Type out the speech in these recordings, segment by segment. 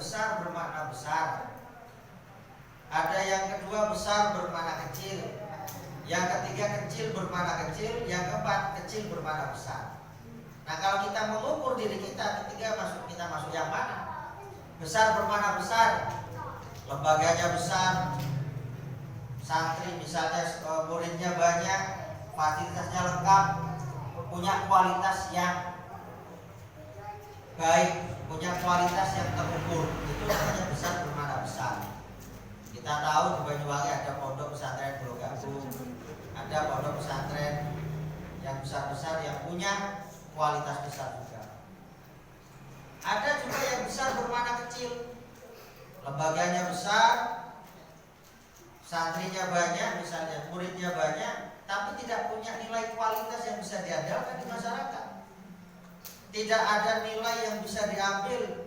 besar bermakna besar. Ada yang kedua besar bermakna kecil. Yang ketiga kecil bermakna kecil. Yang keempat kecil bermakna besar. Nah kalau kita mengukur diri kita ketika kita masuk yang mana? Besar bermakna besar. Lembaganya besar, santri misalnya muridnya banyak, fasilitasnya lengkap, punya kualitas yang baik, punya kualitas yang terukur. Itu namanya besar bermakna besar. Kita tahu di Banyuwangi ada pondok pesantren Brogabung, ada pondok pesantren yang besar-besar yang punya kualitas besar juga. Ada juga yang besar bermakna kecil. Lembaganya besar, santrinya banyak, misalnya muridnya banyak, tapi tidak punya nilai kualitas yang bisa diandalkan di masyarakat. Tidak ada nilai yang bisa diambil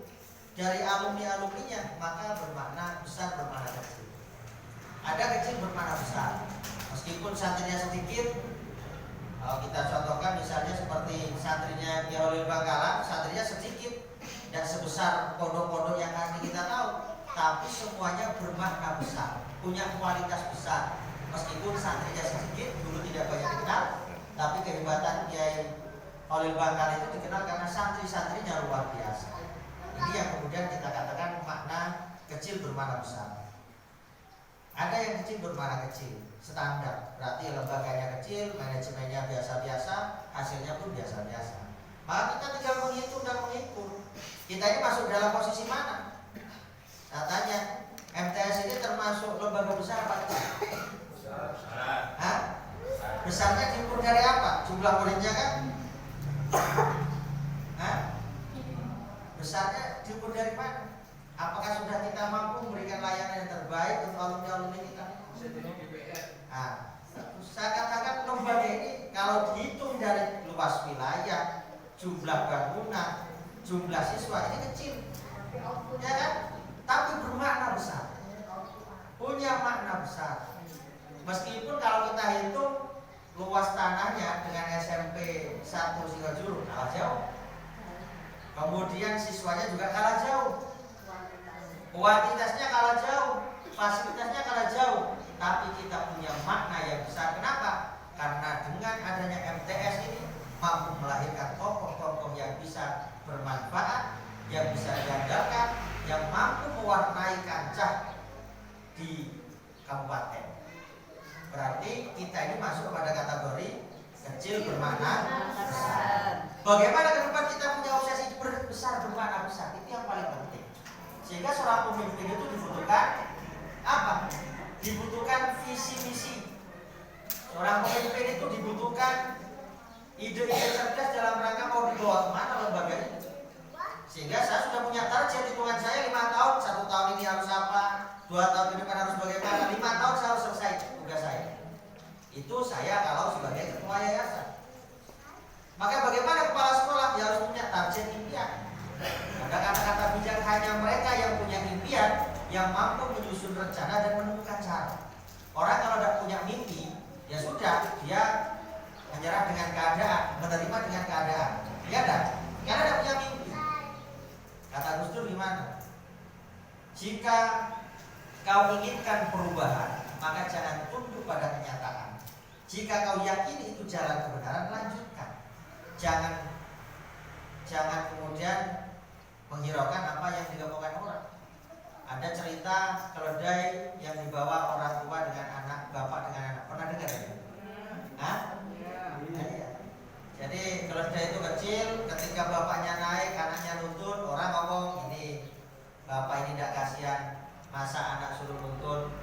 dari alumni-alumninya, maka bermakna besar bermakna kecil. Ada kecil bermakna besar. Meskipun santrinya sedikit, kalau kita contohkan misalnya seperti santrinya Kiai Holil Bangkalan, santrinya sedikit dan sebesar pondok-pondok yang nanti kita tahu. Tapi semuanya bermakna besar, punya kualitas besar. Meskipun santrinya sedikit, dulu tidak banyak dikenal, tapi kehebatan Kiai Holil Bangkalan itu dikenal karena santri-santrinya luar biasa. Ini yang kemudian kita katakan makna kecil bermakna besar. Ada yang kecil bermakna kecil, standar. Berarti lembaganya kecil, manajemennya biasa-biasa, hasilnya pun biasa-biasa. Maka kita tinggal menghitung dan mengukur. Kita ini masuk dalam posisi mana? Saya tanya, MTS ini termasuk lembaga besar apa tidak? Besar. Besarnya diukur dari apa? Jumlah muridnya kan? Besarnya diukur dari mana? Apakah sudah kita mampu memberikan layanan yang terbaik untuk alumni-alumni kita? Saya katakan lembaga ini kalau dihitung dari luas wilayah, jumlah bangunan, jumlah siswa ini kecil, ya kan? Tapi bermakna besar, punya makna besar. Meskipun kalau kita hitung luas tanahnya dengan SMP 1 Singojuru kalah jauh, kemudian siswanya juga kalah jauh, kuantitasnya kalah jauh, fasilitasnya kalah jauh, tapi kita punya makna yang besar. Kenapa? Karena dengan adanya MTS ini mampu melahirkan tokoh-tokoh yang bisa bermanfaat, yang bisa diandalkan, yang mampu mewarnai kancah di kabupaten. Berarti kita ini masuk pada kategori kecil bermakna besar. Bagaimana ke depan kita punya obsesi besar bermakna besar? Itu yang paling penting. Sehingga seorang pemimpin itu dibutuhkan apa? Dibutuhkan visi misi. Seorang pemimpin itu dibutuhkan ide-ide cerdas dalam rangka mau dibawa kemana lembaga ini. Sehingga saya sudah punya target hitungan saya 5 tahun, 1 tahun ini harus apa, 2 tahun ke depan harus bagaimana, 5 tahun saya harus selesai tugas saya. Itu saya kalau sebagai ketua yayasan. Maka bagaimana kepala sekolah? Dia harus punya target impian. Ada kata-kata bijak, hanya mereka yang punya impian yang mampu menyusun rencana dan menemukan cara. Orang kalau tidak punya mimpi, ya sudah, dia menyerah dengan keadaan, menerima dengan keadaan. Ya dah, karena tidak punya mimpi. Kata Gus Dur gimana? Jika kau inginkan perubahan, maka jangan tunduk pada kenyataan. Jika kau yakini itu jalan kebenaran, lanjutkan. Jangan kemudian menghiraukan apa yang dilakukan orang. Ada cerita keledai yang dibawa orang tua dengan anak, bapak dengan anak. Pernah dengar ya? Jadi keledai itu kecil, ketika bapaknya naik, anaknya nuntun, orang ngomong ini bapak ini tidak kasihan, masa anak suruh nuntun.